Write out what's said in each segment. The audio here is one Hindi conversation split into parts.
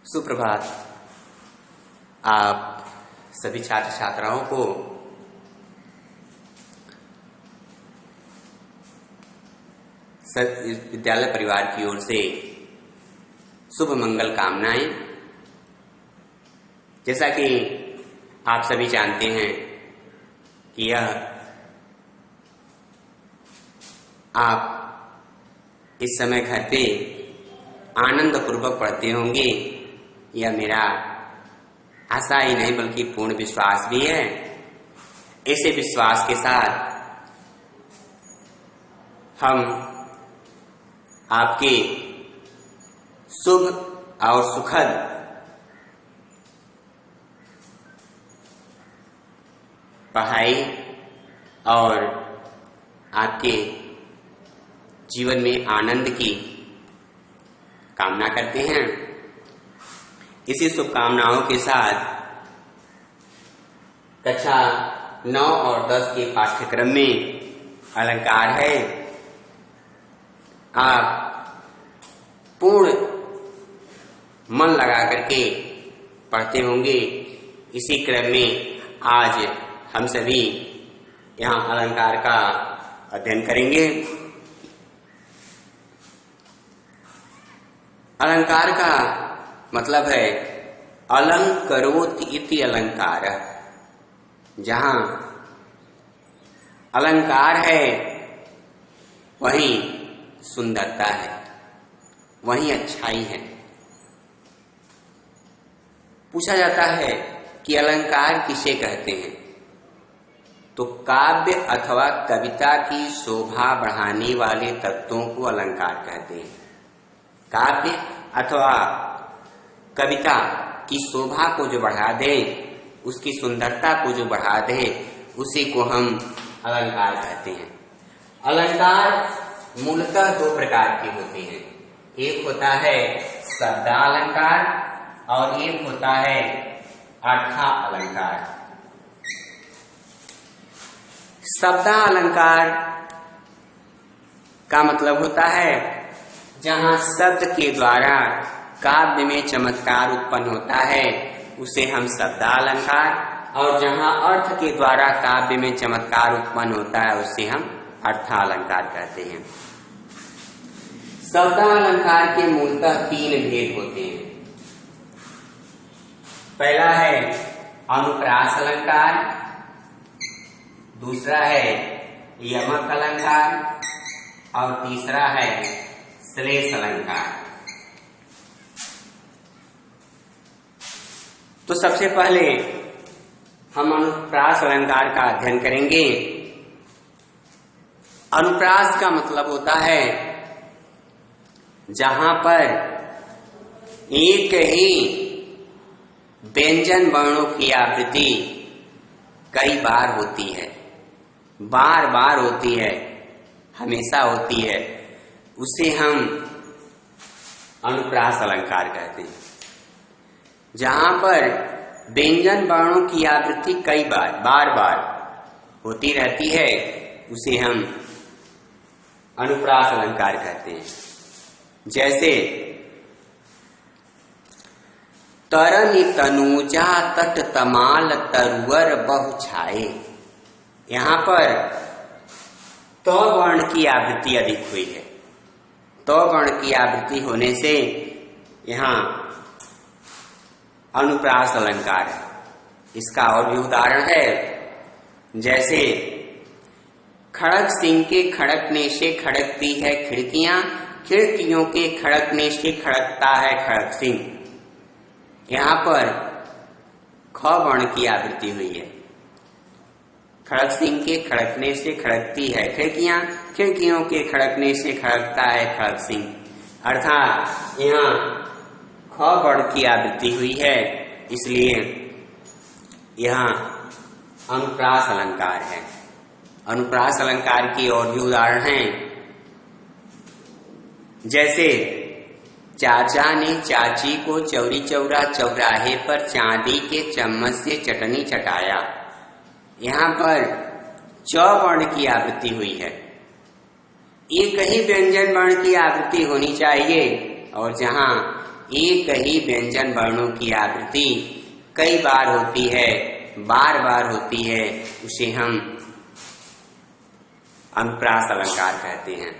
सुप्रभात। आप सभी छात्र छात्राओं को विद्यालय परिवार की ओर से शुभ मंगल कामनाएं। जैसा कि आप सभी जानते हैं कि यह आप इस समय घर पे आनंद पूर्वक पढ़ते होंगे, यह मेरा आशा ही नहीं बल्कि पूर्ण विश्वास भी है। ऐसे विश्वास के साथ हम आपके शुभ और सुखद पढ़ाई और आपके जीवन में आनंद की कामना करते हैं। इसी शुभकामनाओं के साथ कक्षा 9 और 10 के पाठ्यक्रम में अलंकार है। आप पूर्ण मन लगा करके पढ़ते होंगे। इसी क्रम में आज हम सभी यहाँ अलंकार का अध्ययन करेंगे। अलंकार का मतलब है अलंकरोति इति अलंकार। जहाँ अलंकार है वहीं सुंदरता है, वहीं अच्छाई है। पूछा जाता है कि अलंकार किसे कहते हैं, तो काव्य अथवा कविता की शोभा बढ़ाने वाले तत्वों को अलंकार कहते हैं। काव्य अथवा कविता की शोभा को जो बढ़ा दे, उसकी सुंदरता को जो बढ़ा दे, उसी को हम अलंकार कहते हैं। अलंकार मूलतः दो प्रकार के होते हैं। एक होता है शब्दालंकार और एक होता है अर्थालंकार। शब्दालंकार का मतलब होता है जहाँ शब्द के द्वारा काव्य में चमत्कार उत्पन्न होता है, उसे हम शब्दालंकार, और जहाँ अर्थ के द्वारा काव्य में चमत्कार उत्पन्न होता है उसे हम अर्थालंकार कहते हैं। शब्दालंकार के मूलतः 3 भेद होते हैं। पहला है अनुप्रास अलंकार, दूसरा है यमक अलंकार और तीसरा है श्लेष अलंकार। तो सबसे पहले हम अनुप्रास अलंकार का अध्ययन करेंगे। अनुप्रास का मतलब होता है जहां पर एक ही व्यंजन वर्णों की आवृत्ति कई बार होती है, बार बार होती है, हमेशा होती है, उसे हम अनुप्रास अलंकार कहते हैं। जहां पर व्यंजन वर्णों की आवृत्ति कई बार बार होती रहती है, उसे हम अनुप्रास अलंकार कहते हैं। जैसे तरनि तनुजा तट तमाल तरुवर बहु छाए, यहाँ पर तो वर्ण की आवृत्ति अधिक हुई है। तो वर्ण की आवृत्ति होने से यहाँ अनुप्रास अलंकार है। इसका और भी उदाहरण है, जैसे खड़क सिंह के खड़कने से खड़कती है खिड़कियां, खिड़कियों के खड़कने से खड़कता है खड़क सिंह। यहाँ पर ख वर्ण की आवृत्ति हुई है। खड़क सिंह के खड़कने से खड़कती है खिड़कियां, खिड़कियों के खड़कने से खड़कता है खड़क सिंह। अर्थात यहाँ ख वर्ण की आवृत्ति हुई है, इसलिए यहाँ अनुप्रास अलंकार है। अनुप्रास अलंकार की और भी उदाहरण हैं, जैसे चाचा ने चाची को चौरी चौरा चौराहे पर चांदी के चम्मच से चटनी चटाया। यहाँ पर च वर्ण की आवृत्ति हुई है। एक ही व्यंजन वर्ण की आवृत्ति होनी चाहिए, और जहाँ एक ही व्यंजन वर्णों की आवृत्ति कई बार होती है, बार बार होती है, उसे हम अनुप्रास अलंकार कहते हैं।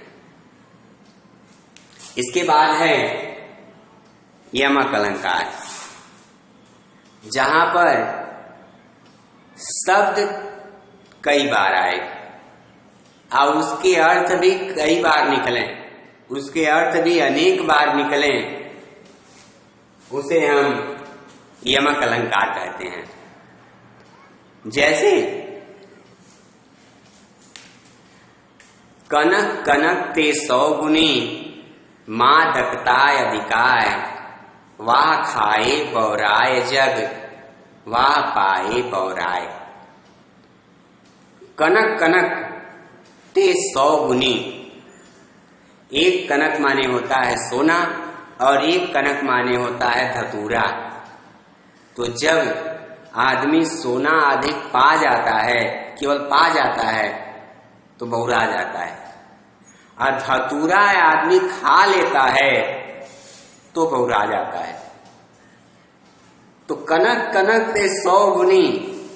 इसके बाद है यमक अलंकार, जहां पर शब्द कई बार आए और उसके अर्थ भी कई बार निकलें, उसके अर्थ भी अनेक बार निकलें, उसे हम यमक अलंकार कहते हैं। जैसे कनक कनक ते 100 गुनी, माँ दकताय अधिकाय, वाह खाए पौराय जग, वाह पाए पौराय। कनक कनक ते 100 गुनी, एक कनक माने होता है सोना और एक कनक माने होता है धतूरा। तो जब आदमी सोना अधिक पा जाता है, केवल पा जाता है, तो बौरा जाता है, और धतूरा आदमी खा लेता है तो बौरा जाता है। तो कनक कनक से 100 गुनी,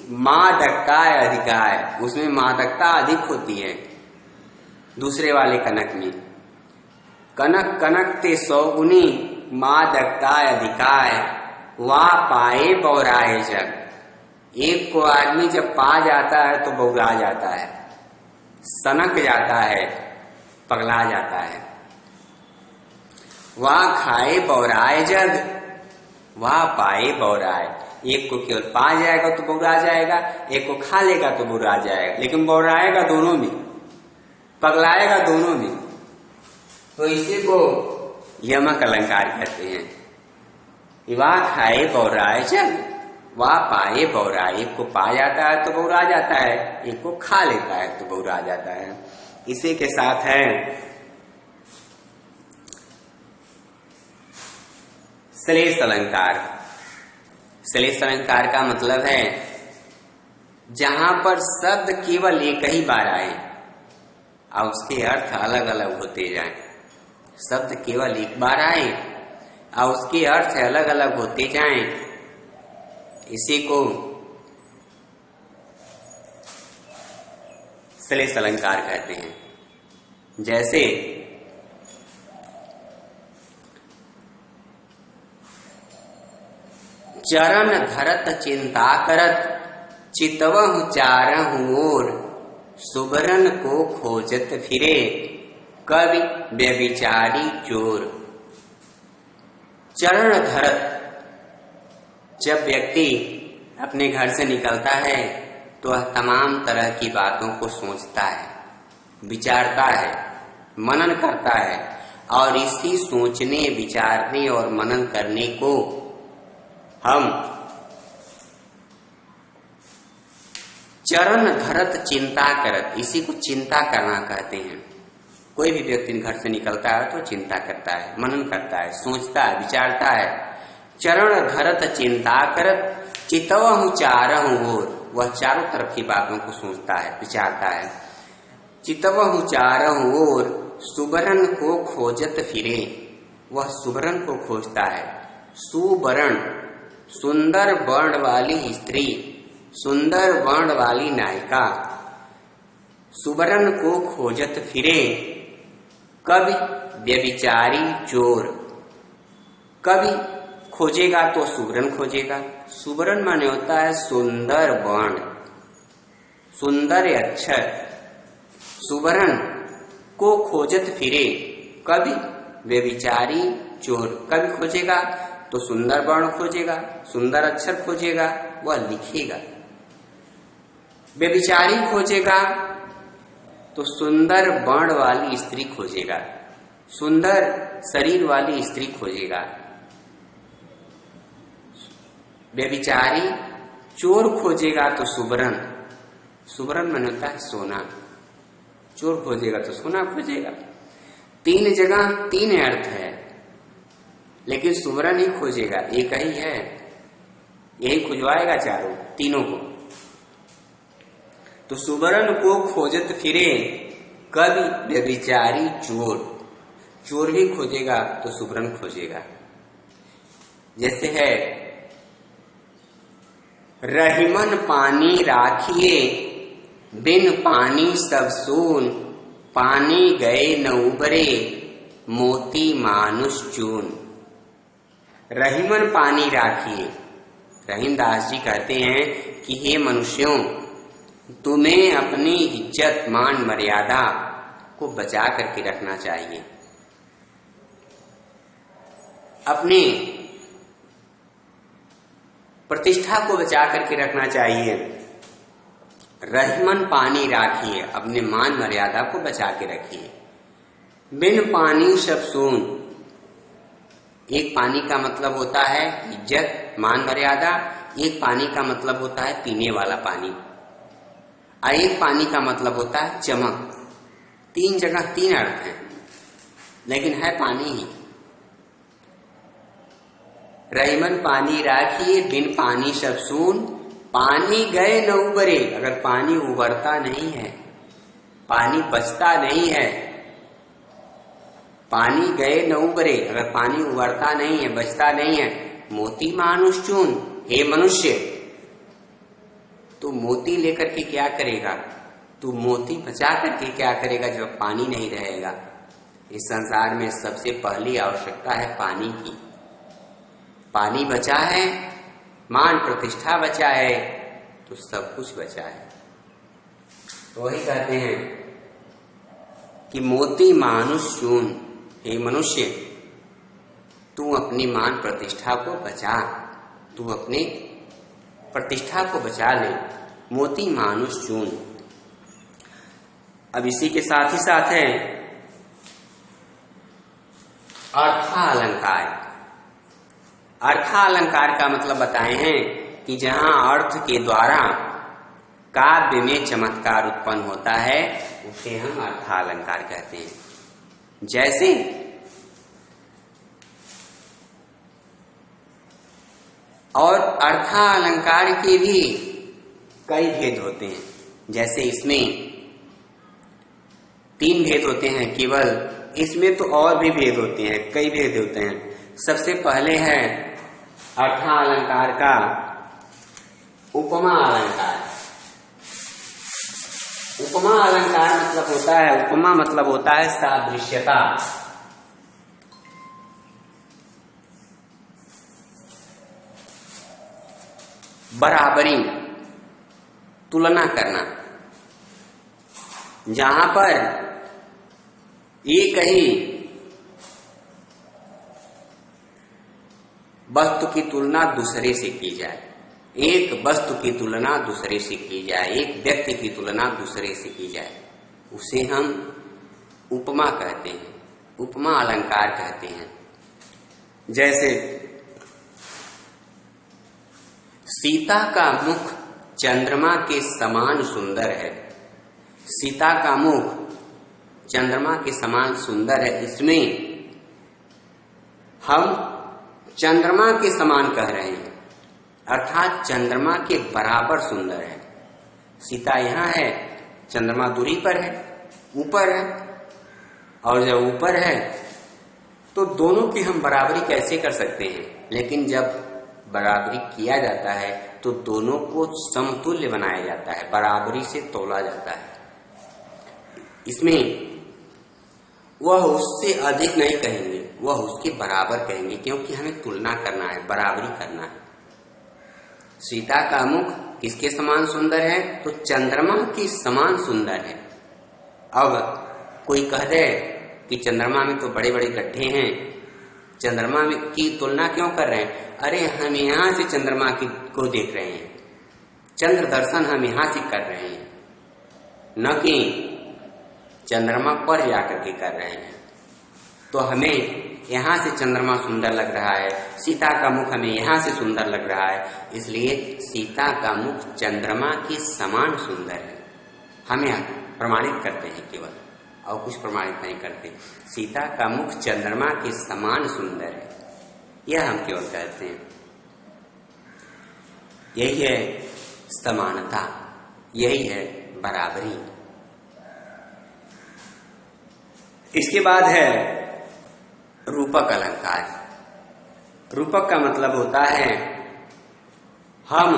मादकता अधिकाय, उसमें मादकता अधिक होती है दूसरे वाले कनक में। कनक कनक ते 100 गुनी, मादकता अधिकाय, वाह पाए बौराए जग। एक को आदमी जब पा जाता है तो बौरा जाता है, सनक जाता है, पगला जाता है। वाह खाए बौराए जग, वाह पाए बौराए। एक को केवल पा जाएगा तो बौरा जाएगा, एक को खा लेगा तो बौरा जाएगा, लेकिन बौराएगा दोनों में, पगलाएगा दोनों में। तो इसी को यमक अलंकार कहते हैं। वाह खाए बौराए जग, वाह पाए बौराए। एक को पा जाता है तो बौरा जाता है, एक को खा लेता है तो बौरा जाता है। इसी के साथ है श्लेष अलंकार। श्लेष अलंकार का मतलब है जहां पर शब्द केवल एक ही बार आए और उसके अर्थ अलग अलग होते जाएं। शब्द केवल एक बार आए और उसके अर्थ अलग अलग होते जाएं, इसी को श्लेष अलंकार कहते हैं। जैसे चरण धरत चिंता करत, चितवहु चारहु ओर, सुबरन को खोजत फिरे, कवि व्यभिचारी चोर। चरण धरत, जब व्यक्ति अपने घर से निकलता है तो वह तमाम तरह की बातों को सोचता है, विचारता है, मनन करता है, और इसी सोचने, विचारने और मनन करने को हम चरण धरत चिंता करत, इसी को चिंता करना कहते हैं। कोई भी व्यक्ति घर से निकलता है तो चिंता करता है, मनन करता है, सोचता है, विचारता है। चरण धरत चिंता करत, चितवहु चारहु ओर, वह चारों तरफ की बातों को सोचता है, विचारता है। चितवहु चारहु ओर, सुबरन को खोजत फिरे, वह सुबरन को खोजता है। सुबरण, सुंदर वर्ण वाली स्त्री, सुंदर वर्ण वाली नायिका। सुबरन को खोजत फिरे, कवि व्यभिचारी चोर। कवि खोजेगा तो सुबरन खोजेगा। सुबरन माने होता है सुंदर वर्ण, सुंदर अक्षर। सुबरन को खोजत फिरे, कवि व्यभिचारी चोर। कवि खोजेगा तो सुंदर वर्ण खोजेगा, सुंदर अक्षर खोजेगा, वह लिखेगा। व्यभिचारी खोजेगा तो सुंदर वर्ण वाली स्त्री खोजेगा, सुंदर शरीर वाली स्त्री खोजेगा। व्यभिचारी चोर खोजेगा तो सुबरन, सुबरन मन होता है सोना। चोर खोजेगा तो सोना खोजेगा। तीन जगह तीन अर्थ है, लेकिन सुबरन ही खोजेगा, एक ही है, यही खुजवाएगा चारों तीनों को। तो सुबरन को खोजत फिरे, कवि व्यभिचारी चोर। चोर भी खोजेगा तो सुबरन खोजेगा। जैसे है रहीमन पानी राखिए, बिन पानी सब सून, पानी गए न उबरे, मोती मानुष चून। रहीमन पानी राखिए। रहीमदास जी कहते हैं कि हे मनुष्यों, तुम्हें अपनी इज्जत मान मर्यादा को बचा करके रखना चाहिए। अपने प्रतिष्ठा को बचा करके रखना चाहिए। रहीमन पानी राखिए, अपने मान मर्यादा को बचा के रखिए। बिन पानी सब सून। एक पानी का मतलब होता है इज्जत मान मर्यादा, एक पानी का मतलब होता है पीने वाला पानी, और एक पानी का मतलब होता है चमक। तीन जगह तीन अर्थ हैं, लेकिन है पानी ही। रहीमन पानी राखिए, बिन पानी सब सून, पानी गए न उबरे। अगर पानी उबरता नहीं है, पानी बचता नहीं है, पानी गए न उबरे, अगर पानी उबरता नहीं है, बचता नहीं है, मोती मानुष चून। हे मनुष्य, तू मोती लेकर के क्या करेगा? तू मोती बचा करके क्या करेगा जब पानी नहीं रहेगा? इस संसार में सबसे पहली आवश्यकता है पानी की। पानी बचा है, मान प्रतिष्ठा बचा है, तो सब कुछ बचा है। तो वही कहते हैं कि मोती मानुष चून। हे मनुष्य, तू अपनी मान प्रतिष्ठा को बचा, तू अपने प्रतिष्ठा को बचा ले। मोती मानुष चून। अब इसी के साथ ही साथ है अर्थालंकार। अर्थालंकार का मतलब बताए हैं कि जहां अर्थ के द्वारा काव्य में चमत्कार उत्पन्न होता है, उसे हम अर्थालंकार कहते हैं। जैसे और अर्थालंकार के भी कई भेद होते हैं। जैसे इसमें तीन भेद होते हैं केवल, इसमें तो और भी भेद होते हैं, कई भेद होते हैं। सबसे पहले है अर्थालंकार का उपमा अलंकार। उपमा अलंकार मतलब होता है, उपमा मतलब होता है सादृश्यता। बराबरी, तुलना करना। जहां पर एक ही वस्तु की तुलना दूसरे से की जाए, एक वस्तु की तुलना दूसरे से की जाए, एक व्यक्ति की तुलना दूसरे से की जाए, उसे हम उपमा कहते हैं, उपमा अलंकार कहते हैं। जैसे सीता का मुख चंद्रमा के समान सुंदर है। सीता का मुख चंद्रमा के समान सुंदर है, इसमें हम चंद्रमा के समान कह रहे हैं, अर्थात चंद्रमा के बराबर सुंदर है। सीता यहाँ है, चंद्रमा दूरी पर है, ऊपर है, और जब ऊपर है तो दोनों की हम बराबरी कैसे कर सकते हैं? लेकिन जब बराबरी किया जाता है तो दोनों को समतुल्य बनाया जाता है, बराबरी से तोला जाता है। इसमें वह उससे अधिक नहीं कहेंगे, वह उसके बराबर कहेंगे, क्योंकि हमें तुलना करना है, बराबरी करना है। सीता का मुख किसके समान सुंदर है? तो चंद्रमा के समान सुंदर है। अब कोई कह दे कि चंद्रमा में तो बड़े बड़े गड्ढे हैं, चंद्रमा में की तुलना क्यों कर रहे हैं? अरे हम यहाँ से चंद्रमा को देख रहे हैं, चंद्र दर्शन हम यहाँ से कर रहे हैं, न कि चंद्रमा पर जाकर के कर रहे हैं। तो हमें यहाँ से चंद्रमा सुंदर लग रहा है, सीता का मुख हमें यहाँ से सुंदर लग रहा है, इसलिए सीता का मुख चंद्रमा के समान सुंदर है। हमें प्रमाणित करते हैं केवल, और कुछ प्रमाणित नहीं करते। सीता का मुख चंद्रमा के समान सुंदर है, यह हम केवल कहते हैं। यही है समानता, यही है बराबरी। इसके बाद है रूपक अलंकार। रूपक का मतलब होता है हम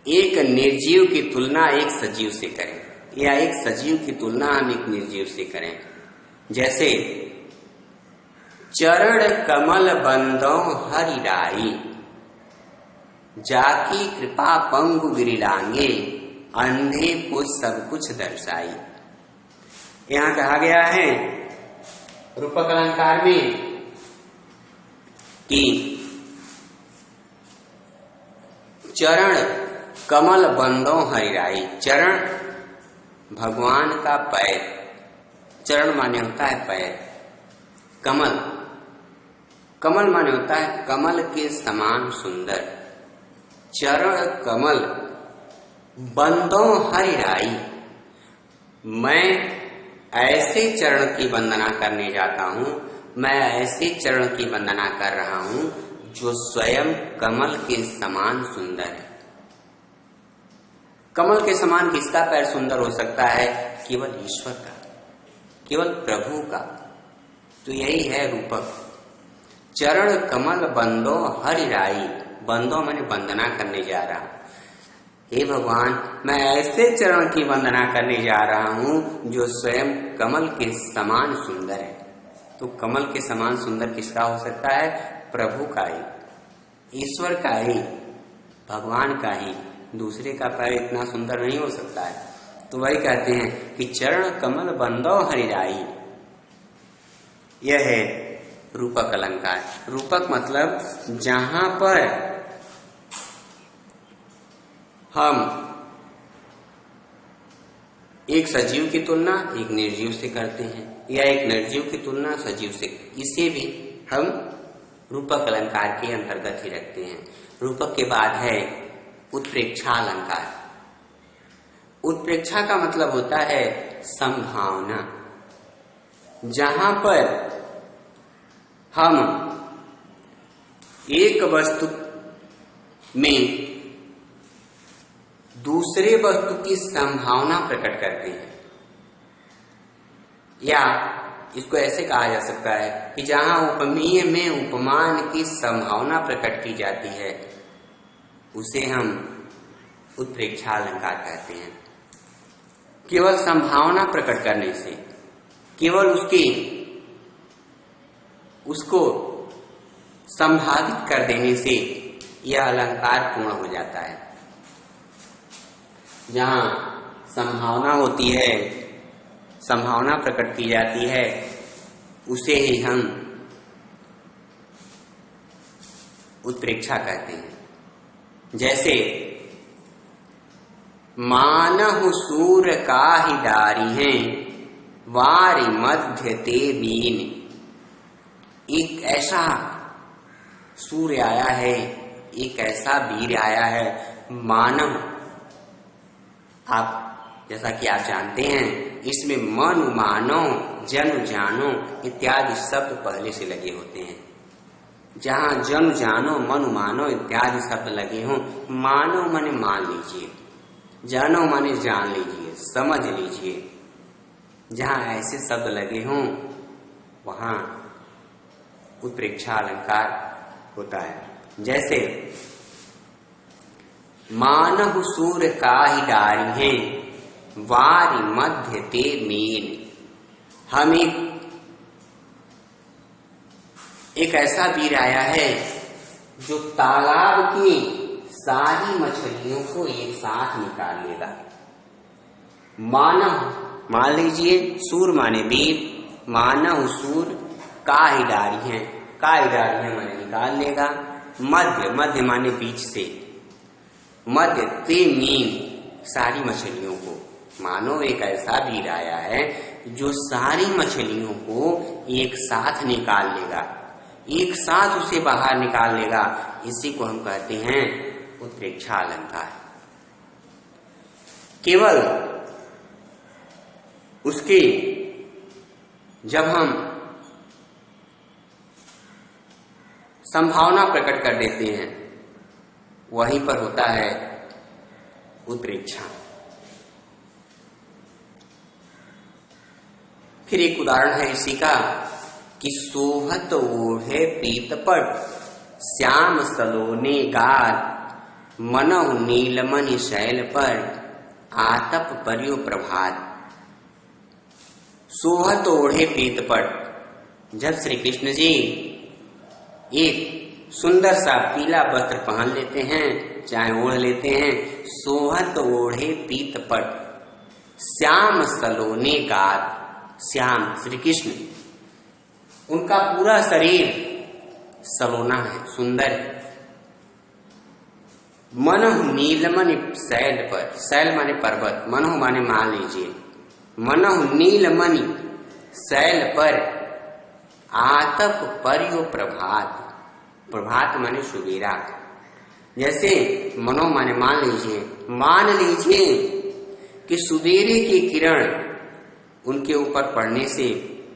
एक निर्जीव की तुलना एक सजीव से करें, या एक सजीव की तुलना हम एक निर्जीव से करें। जैसे चरण कमल बंदों हरि राई, जाकी कृपा पंगु गिरिलांगे, अंधे पुछ सब कुछ दर्शाई। यहां कहा गया है रूपक अलंकार में कि चरण कमल बंदों हरिराई। चरण भगवान का पैर, चरण माने होता है पैर, कमल, कमल माने होता है कमल के समान सुंदर। चरण कमल बंदों हरिराई, मैं ऐसे चरण की वंदना करने जाता हूं, मैं ऐसे चरण की वंदना कर रहा हूं जो स्वयं कमल के समान सुंदर है। कमल के समान किसका पैर सुंदर हो सकता है? केवल ईश्वर का, केवल प्रभु का। तो यही है रूपक। चरण कमल बंदो हरिराई, बंदो मैंने वंदना करने जा रहा, हे भगवान मैं ऐसे चरण की वंदना करने जा रहा हूं जो स्वयं कमल के समान सुंदर है। तो कमल के समान सुंदर किसका हो सकता है? प्रभु का ही, ईश्वर का ही, भगवान का ही। दूसरे का पैर इतना सुंदर नहीं हो सकता है। तो वही कहते हैं कि चरण कमल बंदो हरिराई, यह है रूपक अलंकार। रूपक मतलब जहां पर हम एक सजीव की तुलना एक निर्जीव से करते हैं, या एक निर्जीव की तुलना सजीव से, इसे भी हम रूपक अलंकार के अंतर्गत ही रखते हैं। रूपक के बाद है उत्प्रेक्षा अलंकार। उत्प्रेक्षा का मतलब होता है संभावना, जहां पर हम एक वस्तु में दूसरे वस्तु की संभावना प्रकट करते हैं, या इसको ऐसे कहा जा सकता है कि जहां उपमेय में उपमान की संभावना प्रकट की जाती है उसे हम उत्प्रेक्षा अलंकार कहते हैं। केवल संभावना प्रकट करने से, केवल उसको संभावित कर देने से यह अलंकार पूर्ण हो जाता है। जहां संभावना होती है, संभावना प्रकट की जाती है, उसे ही हम उत्प्रेक्षा कहते हैं। जैसे मानहु सूर काहि डारी हैं, वारि मध्य ते बीन। एक ऐसा सूर्य आया है, एक ऐसा वीर आया है। मानव, आप जैसा कि आप जानते हैं इसमें मन मानो जन जानो इत्यादि शब्द पहले से लगे होते हैं। जहां जन जानो मन मानो इत्यादि शब्द लगे हों, मानो माने मान लीजिए, जानो माने जान लीजिए, समझ लीजिए, जहां ऐसे शब्द लगे हों वहां उत्प्रेक्षा अलंकार होता है। जैसे मानहु सूर काहि डारी हैं, वारि मध्य ते मीन। हम एक ऐसा वीर आया है जो तालाब की सारी मछलियों को एक साथ निकाल लेगा। मानव, मान लीजिए सूर माने वीर, मानव सूर काहि डारी हैं, काहि डारी हैं माने निकाल लेगा। मध्य, मध्य माने बीच से, मध्य ते मीन सारी मछलियों को। मानो एक ऐसा वीर आया है जो सारी मछलियों को एक साथ निकाल लेगा, एक साथ उसे बाहर निकाल लेगा। इसी को हम कहते हैं उत्प्रेक्षा अलंकार। केवल उसके जब हम संभावना प्रकट कर देते हैं वहीं पर होता है उत्प्रेक्षा। फिर एक उदाहरण है इसी का कि सोहत ओढ़े पीतपट, श्याम सलोने गात, मनहु नीलमणि शैल पर, आतप पर्यो प्रभात। सोहत ओढ़े पीतपट। जब श्री कृष्ण जी एक सुंदर सा पीला वस्त्र पहन लेते हैं, चाहे ओढ़ लेते हैं, सोहत ओढ़े पीतपट, श्याम सलोने गात। श्याम श्री कृष्ण, उनका पूरा शरीर सलोना है, सुंदर है। मनहु नीलमणि शैल पर, शैल माने पर्वत, मनहु माने मान लीजिए, मनहु नीलमणि शैल पर, आतप पर्यो प्रभात। प्रभात माने सुबेरा। जैसे मनो माने मान लीजिए कि सुबेरे की किरण उनके ऊपर पड़ने से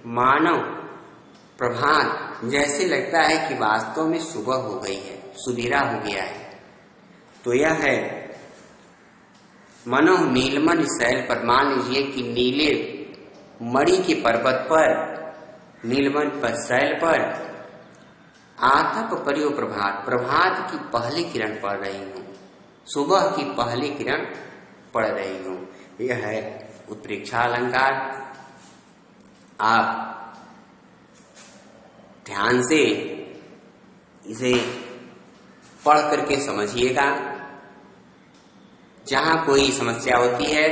मानव प्रभात जैसे लगता है कि वास्तव में सुबह हो गई है, सुबेरा हो गया है। तो यह है मनो नीलमणि शैल पर। मान लीजिए कि नीले मणि के पर्वत पर, नीलमणि पर शैल पर, आतप पर्यो प्रभात, प्रभात की पहली किरण पड़ रही हूँ, सुबह की पहली किरण पड़ रही हूँ। यह है उत्प्रेक्षा अलंकार। आप ध्यान से इसे पढ़ करके समझिएगा। जहां कोई समस्या होती है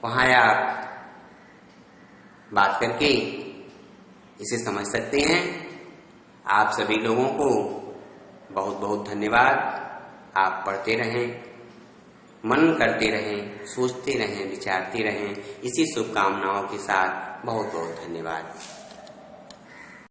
वहां आप बात करके इसे समझ सकते हैं। आप सभी लोगों को बहुत बहुत धन्यवाद। आप पढ़ते रहें, मनन करते रहें, सोचते रहें, विचारते रहें। इसी शुभकामनाओं के साथ बहुत बहुत धन्यवाद।